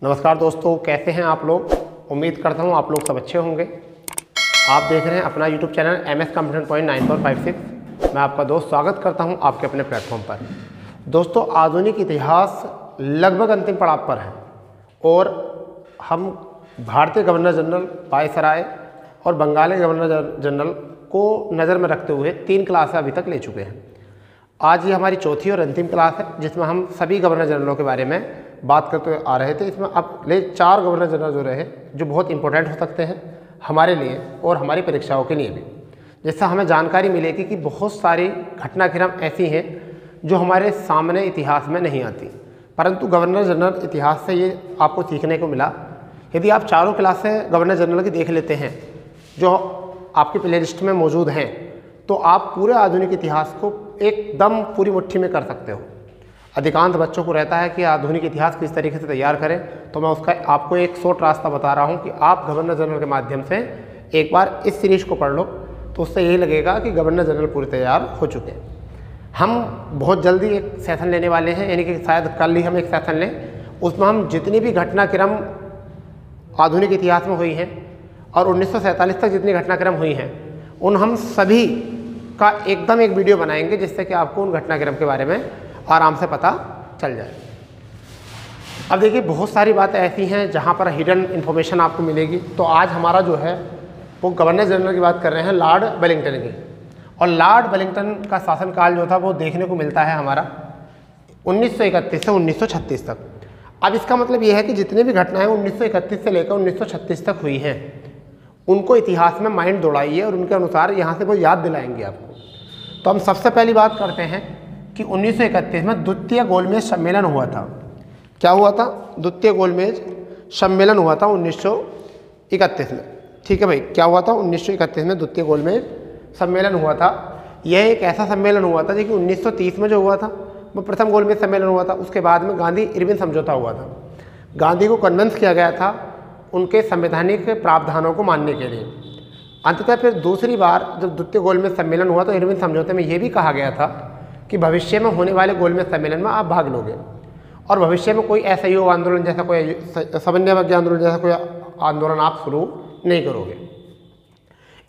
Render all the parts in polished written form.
नमस्कार दोस्तों, कैसे हैं आप लोग। उम्मीद करता हूं आप लोग सब अच्छे होंगे। आप देख रहे हैं अपना YouTube channel MS Competent Point 9456। मैं आपका दोस्त स्वागत करता हूं आपके अपने प्लेटफॉर्म पर। दोस्तों, आधुनिक इतिहास लगभग अंतिम पड़ाव पर है और हम भारतीय गवर्नर जनरल वायसराय और बंगाली गवर्नर जनरल को नज़र में रखते हुए 3 क्लास अभी तक ले चुके हैं। आज ये हमारी चौथी और अंतिम क्लास है जिसमें हम सभी गवर्नर जनरलों के बारे में बात करते हुए आ रहे थे। इसमें अब ले 4 गवर्नर जनरल जो रहे जो बहुत इंपॉर्टेंट हो सकते हैं हमारे लिए और हमारी परीक्षाओं के लिए भी, जिससे हमें जानकारी मिलेगी कि बहुत सारी घटनाक्रम ऐसी हैं जो हमारे सामने इतिहास में नहीं आती, परंतु गवर्नर जनरल इतिहास से ये आपको सीखने को मिला। यदि आप चारों क्लासें गवर्नर जनरल की देख लेते हैं जो आपकी प्ले लिस्ट में मौजूद हैं, तो आप पूरे आधुनिक इतिहास को एकदम पूरी मुट्ठी में कर सकते हो। अधिकांश बच्चों को रहता है कि आधुनिक इतिहास किस तरीके से तैयार करें, तो मैं उसका आपको एक शॉर्ट रास्ता बता रहा हूं कि आप गवर्नर जनरल के माध्यम से एक बार इस सीरीज को पढ़ लो, तो उससे यही लगेगा कि गवर्नर जनरल पूरे तैयार हो चुके हैं। हम बहुत जल्दी एक सेशन लेने वाले हैं, यानी कि शायद कल ही हम एक सेशन लें। उसमें हम जितनी भी घटनाक्रम आधुनिक इतिहास में हुई हैं और 1947 तक जितनी घटनाक्रम हुई हैं उन हम सभी का एकदम एक वीडियो बनाएंगे, जिससे कि आपको उन घटनाक्रम के बारे में आराम से पता चल जाए। अब देखिए, बहुत सारी बातें ऐसी हैं जहाँ पर हिडन इन्फॉर्मेशन आपको मिलेगी। तो आज हमारा जो है वो गवर्नर जनरल की बात कर रहे हैं, लॉर्ड वेलिंगटन की। और लॉर्ड वेलिंगटन का शासनकाल जो था वो देखने को मिलता है हमारा 1931 से 1936 तक। अब इसका मतलब ये है कि जितनी भी घटनाएं 1931 से लेकर 1936 तक हुई हैं उनको इतिहास में माइंड दौड़ाइए और उनके अनुसार यहाँ से वो याद दिलाएंगे आपको। तो हम सबसे पहली बात करते हैं कि 1931 में द्वितीय गोलमेज सम्मेलन हुआ था। क्या हुआ था? द्वितीय गोलमेज सम्मेलन हुआ था 1931 में। ठीक है भाई, क्या हुआ था? 1931 में द्वितीय गोलमेज सम्मेलन हुआ था। यह एक ऐसा सम्मेलन हुआ था जो कि 1930 में जो हुआ था वो प्रथम गोलमेज सम्मेलन हुआ था। उसके बाद में गांधी इरविन समझौता हुआ था। गांधी को कन्विंस किया गया था उनके संवैधानिक प्रावधानों को मानने के लिए। अंततः फिर दूसरी बार जब द्वितीय गोलमेज सम्मेलन हुआ तो इरविन समझौते में यह भी कहा गया था कि भविष्य में होने वाले गोलमेज सम्मेलन में आप भाग लोगे और भविष्य में कोई असहयोग आंदोलन जैसा कोई समन्वय आंदोलन जैसा कोई आंदोलन आप शुरू नहीं करोगे।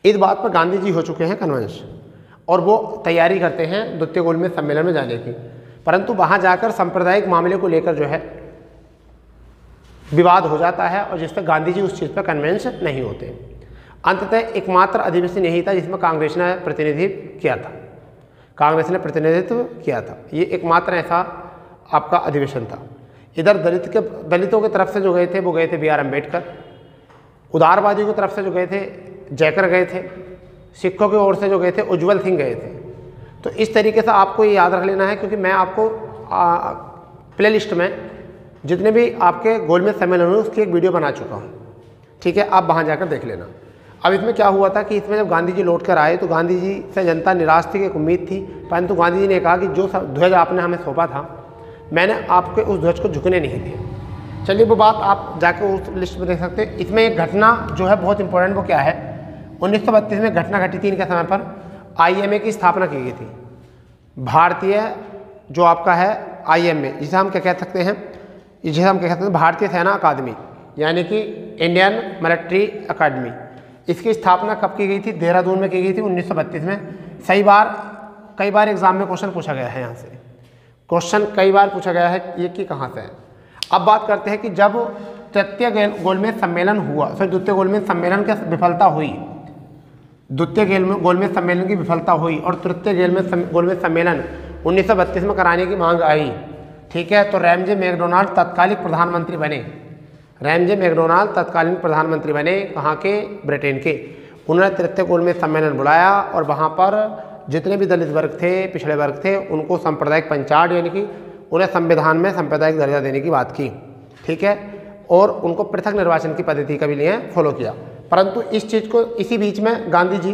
इस बात पर गांधी जी हो चुके हैं कन्विंस और वो तैयारी करते हैं द्वितीय गोलमेज सम्मेलन में जाने की, परंतु वहाँ जाकर सांप्रदायिक मामले को लेकर जो है विवाद हो जाता है और जिससे गांधी जी उस चीज़ पर कन्विंस नहीं होते। अंततः एकमात्र अधिवेशन यही था जिसमें कांग्रेस ने प्रतिनिधित्व किया था। ये एकमात्र ऐसा आपका अधिवेशन था। इधर दलितों की तरफ से जो गए थे वो गए थे BR अम्बेडकर। उदारवादियों की तरफ से जो गए थे जयकर गए थे। सिखों की ओर से जो गए थे उज्जवल सिंह गए थे। तो इस तरीके से आपको ये याद रख लेना है, क्योंकि मैं आपको प्ले लिस्ट में जितने भी आपके गोलमेज सम्मेलन हुए उसकी एक वीडियो बना चुका हूँ। ठीक है, आप वहाँ जाकर देख लेना। अब इसमें क्या हुआ था कि इसमें जब गांधी जी लौट कर आए तो गांधी जी से जनता निराश थी, एक उम्मीद थी, परंतु गांधी जी ने कहा कि जो ध्वज आपने हमें सौंपा था मैंने आपके उस ध्वज को झुकने नहीं दिया। चलिए, वो बात आप जाकर उस लिस्ट में देख सकते हैं। इसमें एक घटना जो है बहुत इंपॉर्टेंट, वो क्या है? 1932 में घटना घटी थी। इनके समय पर IMA की स्थापना की गई थी। भारतीय जो आपका है IMA, जिसे हम क्या कह सकते हैं, भारतीय सेना अकादमी, यानी कि इंडियन मिलिट्री अकादमी। इसकी स्थापना कब की गई थी? देहरादून में की गई थी 1932 में। कई बार एग्जाम में क्वेश्चन पूछा गया है, यहाँ से क्वेश्चन कई बार पूछा गया है ये कि कहाँ से है। अब बात करते हैं कि जब द्वितीय गोलमेज सम्मेलन हुआ, द्वितीय गोलमेज सम्मेलन की विफलता हुई, द्वितीय गोलमेज सम्मेलन की विफलता हुई और तृतीय गोलमेज सम्मेलन 1932 में कराने की मांग आई। ठीक है, तो रैमजे मैकडोनाल्ड तत्कालिक प्रधानमंत्री बने। कहाँ के? ब्रिटेन के। उन्होंने तृतीय गोलमेज सम्मेलन बुलाया और वहाँ पर जितने भी दलित वर्ग थे, पिछड़े वर्ग थे, उनको सांप्रदायिक पंचायत यानी कि उन्हें संविधान में सांप्रदायिक दर्जा देने की बात की। ठीक है, और उनको पृथक निर्वाचन की पद्धति का भी लिए फॉलो किया। परंतु इस चीज़ को इसी बीच में गांधी जी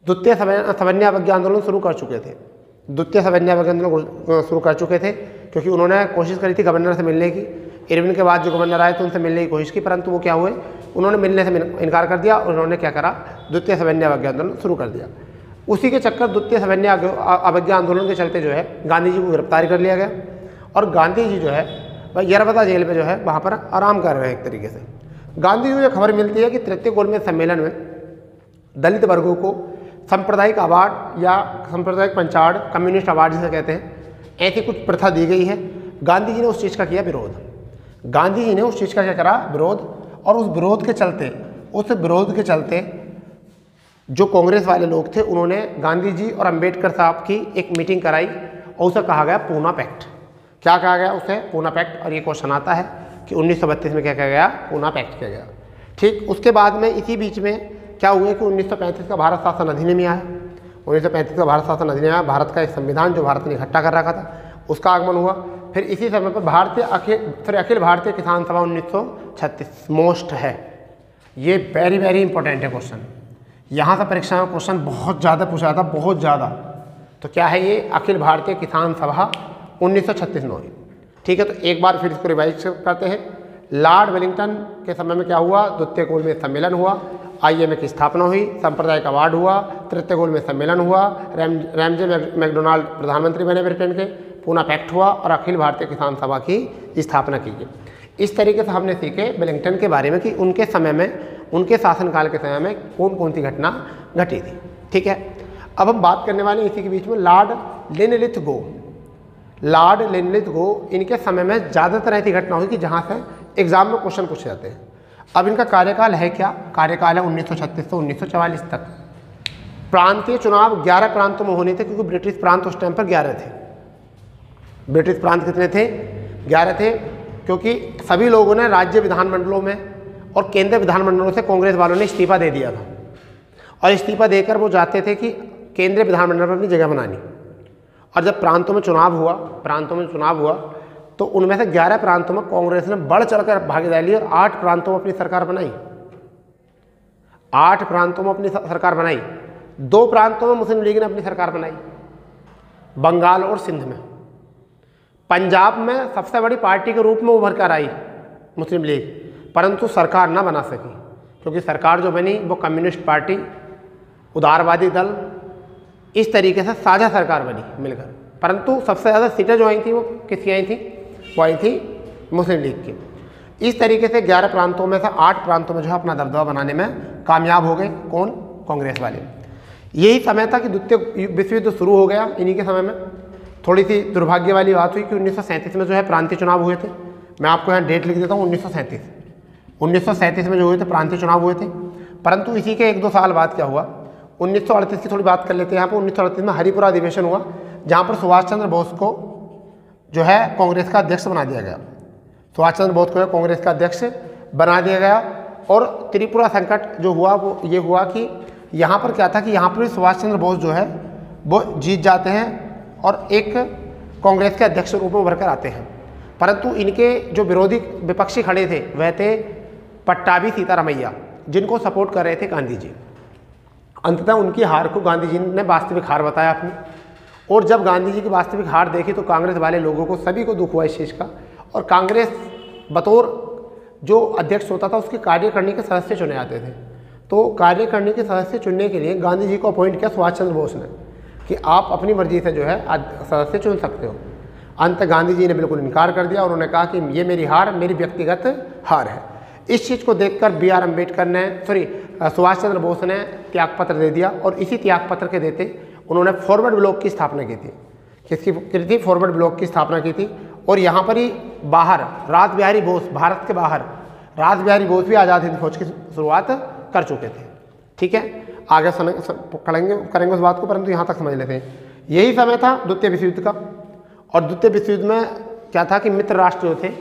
द्वितीय समन्वय आंदोलन शुरू कर चुके थे, क्योंकि उन्होंने कोशिश करी थी गवर्नर से मिलने की। इरविन के बाद जो गवर्नर आए थे उनसे मिलने की कोशिश की, परंतु वो क्या हुए, उन्होंने मिलने से इनकार कर दिया और उन्होंने क्या करा, द्वितीय समन्वय आंदोलन शुरू कर दिया। उसी के चक्कर द्वितीय समन्वय अवज्ञा आंदोलन के चलते जो है गांधी जी को गिरफ्तार कर लिया गया और गांधी जी जो है वह यरबदा जेल में जो है वहाँ पर आराम कर रहे हैं एक तरीके से। गांधी जी को खबर मिलती है कि तृतीय गोलमेज सम्मेलन में दलित वर्गों को सांप्रदायिक अवार्ड या सांप्रदायिक पंचाड़, कम्युनिस्ट अवार्ड जिसे कहते हैं, ऐसी कुछ प्रथा दी गई है। गांधी जी ने उस चीज़ का किया विरोध। गांधी जी ने उस चीज़ का क्या करा, विरोध। और उस विरोध के चलते जो कांग्रेस वाले लोग थे उन्होंने गांधी जी और अंबेडकर साहब की एक मीटिंग कराई और उसे कहा गया पूना पैक्ट। क्या कहा गया उसे? पूना पैक्ट। और ये क्वेश्चन आता है कि 1932 में क्या कहा गया? पूना पैक्ट किया गया। ठीक, उसके बाद में इसी बीच में क्या हुआ कि 1935 का भारत शासन अधिनियम आया। 1935 का भारत शासन अधिनियम आया, भारत का एक संविधान जो भारत ने इकट्ठा कर रखा था उसका आगमन हुआ। फिर इसी समय पर अखिल भारतीय किसान सभा 1936 मोस्ट है। ये वेरी वेरी इंपॉर्टेंट है क्वेश्चन, यहाँ से परीक्षा में क्वेश्चन बहुत ज़्यादा पूछा था, बहुत ज़्यादा। तो क्या है ये? अखिल भारतीय किसान सभा 1936 में हुई। ठीक है, तो एक बार फिर इसको रिवाइज करते हैं। लॉर्ड वेलिंगटन के समय में क्या हुआ? द्वितीय गोलमेज सम्मेलन हुआ, IMA की स्थापना हुई, सांप्रदायिक अवार्ड हुआ, तृतीय गोलमेज सम्मेलन हुआ, रैमजे मैकडोनाल्ड प्रधानमंत्री बने ब्रिटेन के, पूना पैक्ट हुआ और अखिल भारतीय किसान सभा की स्थापना की गई। इस तरीके से हमने सीखे वेलिंगटन के बारे में कि उनके समय में, उनके शासनकाल के समय में कौन कौन सी घटना घटी थी। ठीक है, अब हम बात करने वाले इसी के बीच में लॉर्ड लिनलिथ गो। लॉर्ड लिनलिथ गो, इनके समय में ज़्यादातर ऐसी घटना हुई कि जहाँ से एग्जाम में क्वेश्चन पूछे जाते हैं। अब इनका कार्यकाल है क्या? कार्यकाल है 1936 से 1944 तक। प्रांतीय चुनाव 11 प्रांतों में होने थे, क्योंकि ब्रिटिश प्रांत उस टाइम पर 11 थे। ब्रिटिश प्रांत कितने थे? 11 थे, क्योंकि सभी लोगों ने राज्य विधानमंडलों में और केंद्रीय विधानमंडलों से कांग्रेस वालों ने इस्तीफा दे दिया था, और इस्तीफा देकर वो चाहते थे कि केंद्रीय विधानमंडल पर अपनी जगह बनानी। और जब प्रांतों में चुनाव हुआ तो उनमें से 11 प्रांतों में कांग्रेस ने बढ़ चढ़कर भागीदारी ली और 8 प्रांतों में अपनी सरकार बनाई। 8 प्रांतों में अपनी सरकार बनाई। 2 प्रांतों में मुस्लिम लीग ने अपनी सरकार बनाई, बंगाल और सिंध में। पंजाब में सबसे बड़ी पार्टी के रूप में उभर कर आई मुस्लिम लीग, परंतु सरकार ना बना सकी, क्योंकि सरकार जो बनी वो कम्युनिस्ट पार्टी, उदारवादी दल, इस तरीके से साझा सरकार बनी मिलकर। परंतु सबसे ज़्यादा सीटें जो आई थी वो किसकी आई थी? वो आई थी मुस्लिम लीग की। इस तरीके से 11 प्रांतों में से 8 प्रांतों में जो है अपना दबदबा बनाने में कामयाब हो गए। कौन? कांग्रेस वाले। यही समय था कि द्वितीय विश्व युद्ध शुरू हो गया। इन्हीं के समय में थोड़ी सी दुर्भाग्य वाली बात हुई कि 1937 में जो है प्रांतीय चुनाव हुए थे। मैं आपको यहाँ डेट लिख देता हूँ, 1937 में जो हुए थे प्रांतीय चुनाव हुए थे। परंतु इसी के 1-2 साल बाद क्या हुआ? 1938 की थोड़ी बात कर लेते हैं। यहाँ पर 1938 में हरिपुरा अधिवेशन हुआ, जहाँ पर सुभाष चंद्र बोस को जो है कांग्रेस का अध्यक्ष बना दिया गया। सुभाष चंद्र बोस को कांग्रेस का अध्यक्ष बना दिया गया। और त्रिपुरा संकट जो हुआ वो ये हुआ कि यहाँ पर क्या था कि यहाँ पर भी सुभाष चंद्र बोस जो है वो जीत जाते हैं और एक कांग्रेस के अध्यक्ष रूप में उभर कर आते हैं। परंतु इनके जो विरोधी विपक्षी खड़े थे वह थे पट्टाभी सीतारामैया, जिनको सपोर्ट कर रहे थे गांधी जी। अंततः उनकी हार को गांधी जी ने वास्तविक हार बताया अपनी। और जब गांधी जी की वास्तविक हार देखी तो कांग्रेस वाले लोगों को सभी को दुख हुआ इस चीज़ का। और कांग्रेस बतौर जो अध्यक्ष होता था उसके कार्य करने के सदस्य चुने जाते थे। तो कार्य करने के सदस्य चुनने के लिए गांधी जी को अपॉइंट किया सुभाष चंद्र बोस ने कि आप अपनी मर्जी से जो है सदस्य चुन सकते हो। अंत गांधी जी ने बिल्कुल इनकार कर दिया। उन्होंने कहा कि ये मेरी हार, मेरी व्यक्तिगत हार है। इस चीज़ को देखकर BR अम्बेडकर ने सुभाष चंद्र बोस ने त्यागपत्र दे दिया। और इसी त्यागपत्र के देते उन्होंने फॉरवर्ड ब्लॉक की स्थापना की थी। किसकी की थी? फॉरवर्ड ब्लॉक की स्थापना की थी। और यहाँ पर ही बाहर रास बिहारी बोस, भारत के बाहर रास बिहारी बोस भी आज़ाद हिंद फौज की शुरुआत कर चुके थे। ठीक है, आगे करेंगे उस बात को, परंतु यहाँ तक समझ लेते हैं। यही समय था द्वितीय विश्व युद्ध का। और द्वितीय विश्व युद्ध में क्या था कि मित्र राष्ट्र जो थे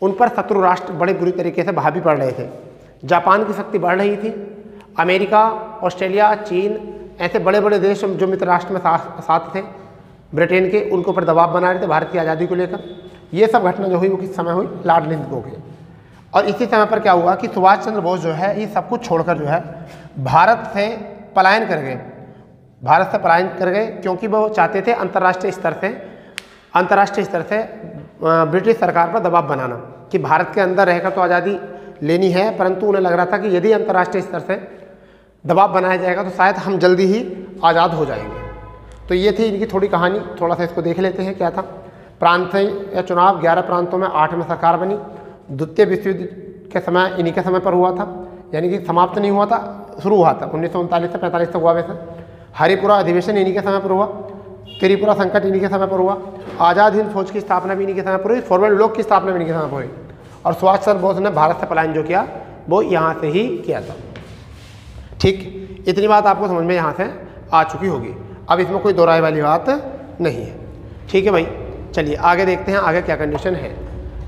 उन पर शत्रु राष्ट्र बड़े बुरी तरीके से हावी पड़ रहे थे। जापान की शक्ति बढ़ रही थी, अमेरिका, ऑस्ट्रेलिया, चीन, ऐसे बड़े बड़े देश जो मित्र राष्ट्र में साथ थे ब्रिटेन के, उनके ऊपर दबाव बना रहे थे भारत की आज़ादी को लेकर। ये सब घटना जो हुई वो किस समय हुई? लॉर्ड लिंथ गो के। और इसी समय पर क्या हुआ कि सुभाष चंद्र बोस जो है ये सब कुछ छोड़कर जो है भारत से पलायन कर गए। क्योंकि वो चाहते थे अंतर्राष्ट्रीय स्तर से ब्रिटिश सरकार पर दबाव बनाना कि भारत के अंदर रहकर तो आज़ादी लेनी है, परंतु उन्हें लग रहा था कि यदि अंतर्राष्ट्रीय स्तर से दबाव बनाया जाएगा तो शायद हम जल्दी ही आज़ाद हो जाएंगे। तो ये थी इनकी थोड़ी कहानी। थोड़ा सा इसको देख लेते हैं क्या था। प्रांतीय चुनाव 11 प्रांतों में 8 में सरकार बनी। द्वितीय विश्व युद्ध के समय इन्हीं के समय पर हुआ था, यानी कि समाप्त नहीं हुआ था, शुरू हुआ था 1939 से 45 तक हुआ। वैसे हरिपुरा अधिवेशन इन्हीं के समय पर हुआ। त्रिपुरा संकट इन्हीं के समय पर हुआ। आज़ाद हिंद फौज की स्थापना भी इन्हीं के समय पर हुई। फॉरवर्ड ब्लॉक की स्थापना भी इन्हीं के समय पर हुई। और सुभाष चंद्र बोस ने भारत से पलायन जो किया वो यहाँ से ही किया था। ठीक, इतनी बात आपको समझ में यहाँ से आ चुकी होगी। अब इसमें कोई दोहराई वाली बात नहीं है। ठीक है भाई, चलिए आगे देखते हैं आगे क्या कंडीशन है।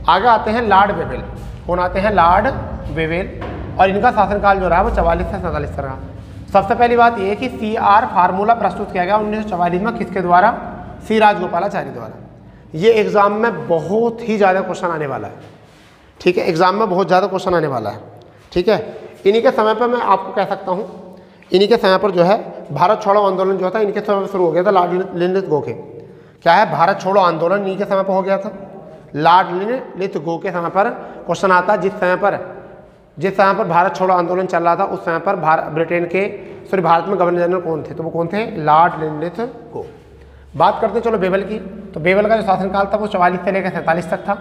आगे आते हैं लॉर्ड वेवेल। कौन आते हैं? Lord Wavell. और इनका शासनकाल जो रहा वो 44 से 47 तक रहा। सबसे पहली बात यह कि CR फार्मूला प्रस्तुत किया गया 1944 में, किसके द्वारा? सी राजगोपालाचारी द्वारा। ये एग्जाम में बहुत ही ज़्यादा क्वेश्चन आने वाला है। ठीक है, एग्जाम में बहुत ज़्यादा क्वेश्चन आने वाला है। ठीक है, इन्हीं के समय पर मैं आपको कह सकता हूँ, इन्हीं के समय पर जो है भारत छोड़ो आंदोलन जो था इनके समय पर शुरू हो गया था। लॉर्ड लिनलिथ के क्या है, भारत छोड़ो आंदोलन इन्हीं के समय पर हो गया था। लॉर्ड लिनलिथ के समय पर क्वेश्चन आता, जिस समय पर भारत छोड़ो आंदोलन चल रहा था उस समय पर भारत में गवर्नर जनरल कौन थे? तो वो कौन थे? लॉर्ड लिनलिथ को। बात करते हैं चलो बेबल की। तो बेबल का जो शासनकाल था वो 44 से लेकर 47 तक था।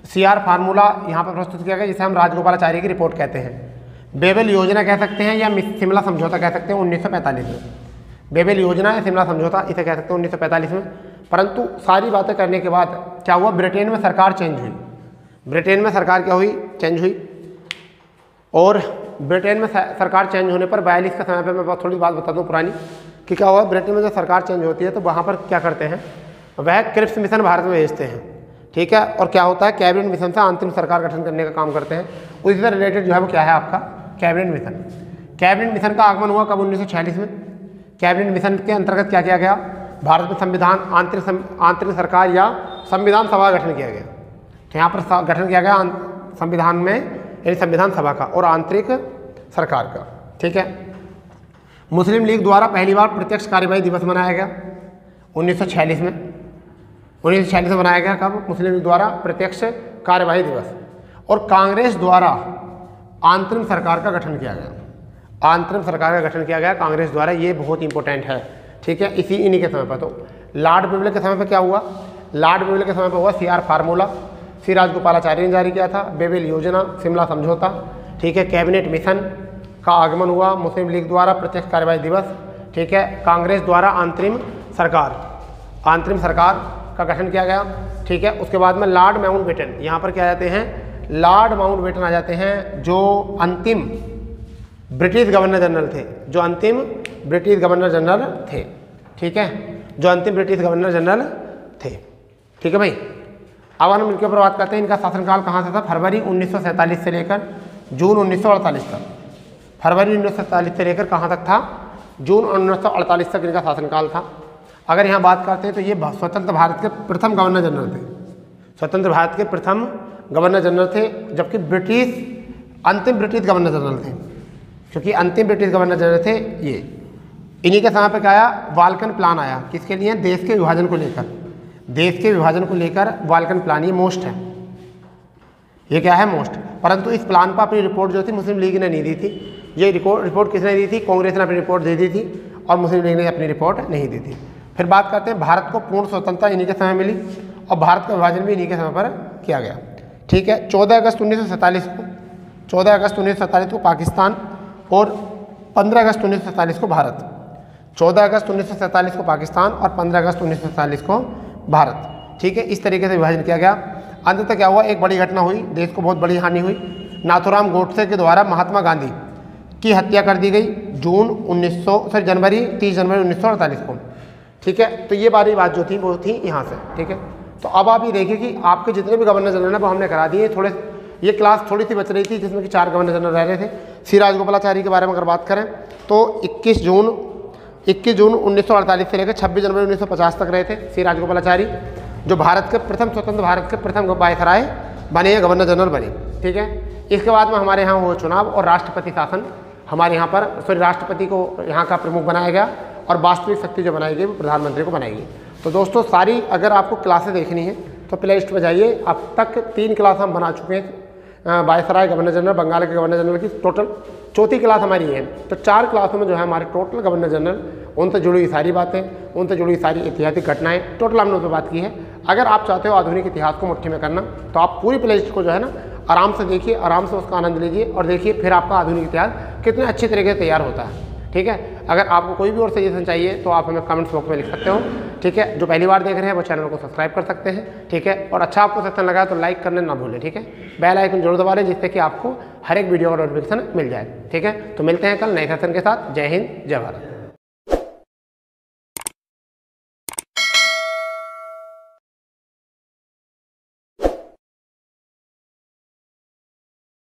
CR फार्मूला यहाँ पर प्रस्तुत किया गया, जिसे हम राजगोपालाचारी की रिपोर्ट कहते हैं। बेबल योजना कह सकते हैं या शिमला समझौता कह सकते हैं 1945 में। बेबल योजना या शिमला समझौता इसे कह सकते हैं 1945 में। परंतु सारी बातें करने के बाद क्या हुआ? ब्रिटेन में सरकार चेंज हुई। ब्रिटेन में सरकार क्या हुई? चेंज हुई। और ब्रिटेन में सरकार चेंज होने पर 42 के समय पर मैं थोड़ी बात बता दूं पुरानी, कि क्या हुआ? ब्रिटेन में जब सरकार चेंज होती है तो वहाँ पर क्या करते हैं, वह क्रिप्स मिशन भारत में भेजते हैं। ठीक है, और क्या होता है? कैबिनेट मिशन से अंतरिम सरकार गठन करने का काम करते हैं। उसी से रिलेटेड जो है वो क्या है आपका? Cabinet mission. कैबिनेट मिशन का आगमन हुआ कब? 1946 में। कैबिनेट मिशन के अंतर्गत क्या किया गया? भारत में संविधान, आंतरिक सरकार या संविधान सभा गठन किया गया। तो यहाँ पर गठन किया गया संविधान में, यानी संविधान सभा का और आंतरिक सरकार का। ठीक है, मुस्लिम लीग द्वारा पहली बार प्रत्यक्ष कार्यवाही दिवस मनाया गया 1946 में। 1946 में मनाया गया। कब? मुस्लिम लीग द्वारा प्रत्यक्ष कार्यवाही दिवस। और कांग्रेस द्वारा अंतरिम सरकार का गठन किया गया। अंतरिम सरकार का गठन किया गया कांग्रेस द्वारा, ये बहुत इंपॉर्टेंट है। ठीक है, इन्हीं के समय पर। तो लॉर्ड वेवेल के समय पर क्या हुआ? लॉर्ड वेवेल के समय पर हुआ CR फार्मूला, सी राजगोपालाचारी ने जारी किया था। बेबल योजना, शिमला समझौता। ठीक है, कैबिनेट मिशन का आगमन हुआ, मुस्लिम लीग द्वारा प्रत्यक्ष कार्यवाही दिवस। ठीक है, कांग्रेस द्वारा अंतरिम सरकार का गठन किया गया। ठीक है, उसके बाद में लॉर्ड माउंटबेटन यहाँ पर क्या आ जाते हैं? लॉर्ड माउंटबेटन आ जाते हैं, जो अंतिम ब्रिटिश गवर्नर जनरल थे। जो अंतिम ब्रिटिश गवर्नर जनरल थे। ठीक है, जो अंतिम ब्रिटिश गवर्नर जनरल थे। ठीक है भाई, अब हम इनके ऊपर बात करते हैं। इनका शासनकाल कहाँ से था? फरवरी 1947 से लेकर जून 1948 तक। फरवरी 1947 से लेकर कहाँ तक था? जून 1948 तक इनका शासनकाल था। अगर यहाँ बात करते हैं तो ये स्वतंत्र भारत के प्रथम गवर्नर जनरल थे। स्वतंत्र भारत के प्रथम गवर्नर जनरल थे, जबकि अंतिम ब्रिटिश गवर्नर जनरल थे। क्योंकि अंतिम ब्रिटिश गवर्नर जनरल थे ये। इन्हीं के समय पर क्या आया? वाल्कन प्लान आया। किसके लिए? देश के विभाजन को लेकर। देश के विभाजन को लेकर वाल्कन प्लान, ये मोस्ट है। ये क्या है? मोस्ट। परंतु इस प्लान पर अपनी रिपोर्ट जो थी मुस्लिम लीग ने नहीं दी थी। ये रिपोर्ट किसने दी थी? कांग्रेस ने अपनी रिपोर्ट दे दी थी और मुस्लिम लीग ने अपनी रिपोर्ट नहीं दी थी। फिर बात करते हैं, भारत को पूर्ण स्वतंत्रता इन्हीं के समय मिली और भारत का विभाजन भी इन्हीं के समय पर किया गया। ठीक है, 14 अगस्त 1947 को पाकिस्तान और 15 अगस्त 1947 को भारत। 14 अगस्त 1947 को पाकिस्तान और 15 अगस्त 1947 को भारत। ठीक है, इस तरीके से विभाजन किया गया। अंततः क्या हुआ? एक बड़ी घटना हुई, देश को बहुत बड़ी हानि हुई। नाथूराम गोडसे के द्वारा महात्मा गांधी की हत्या कर दी गई जनवरी 30 जनवरी 1948 को। ठीक है, तो ये बारी बात जो थी वो थी यहाँ से। ठीक है, तो अब आप ये देखिए कि आपके जितने भी गवर्नर जनरल हैं वो हमने करा दिए। थोड़े ये क्लास थोड़ी सी बच रही थी जिसमें कि 4 गवर्नर जनरल रह रहे थे। सी राजगोपालाचारी के बारे में अगर बात करें तो 21 जून 1948 से लेकर 26 जनवरी 1950 तक रहे थे सी राजगोपालाचारी, जो भारत के प्रथम स्वतंत्र भारत के प्रथम वायसराय बने या गवर्नर जनरल बने। ठीक है, इसके बाद में हमारे यहाँ हुआ चुनाव और राष्ट्रपति शासन हमारे यहाँ पर राष्ट्रपति को यहाँ का प्रमुख बनाया गया और वास्तविक शक्ति जो बनाई गई वो प्रधानमंत्री को बनाई गई। तो दोस्तों सारी अगर आपको क्लासें देखनी है तो प्ले लिस्ट पर जाइए। अब तक 3 क्लास हम बना चुके हैं वायसराय, गवर्नर जनरल, बंगाल के गवर्नर जनरल की। टोटल 4थी क्लास हमारी है। तो 4 क्लासों में जो है हमारे टोटल गवर्नर जनरल, उनसे जुड़ी सारी बातें, उनसे जुड़ी सारी ऐतिहासिक घटनाएं टोटल हमने उस पर बात की है। अगर आप चाहते हो आधुनिक इतिहास को मुट्ठी में करना तो आप पूरी प्लेलिस्ट को जो है ना आराम से देखिए, आराम से उसका आनंद लीजिए और देखिए फिर आपका आधुनिक इतिहास कितने अच्छे तरीके से तैयार होता है। ठीक है, अगर आपको कोई भी और सजेशन चाहिए तो आप हमें कमेंट्स बॉक्स में लिख सकते हो। ठीक है, जो पहली बार देख रहे हैं वो चैनल को सब्सक्राइब कर सकते हैं। ठीक है, और अच्छा आपको सेक्शन लगा तो लाइक करने ना भूलें। ठीक है, बेल आइकन जरूर दबा लें जिससे कि आपको हर एक वीडियो का नोटिफिकेशन मिल जाए। ठीक है, तो मिलते हैं कल नए सेशन के साथ। जय हिंद, जय भारत।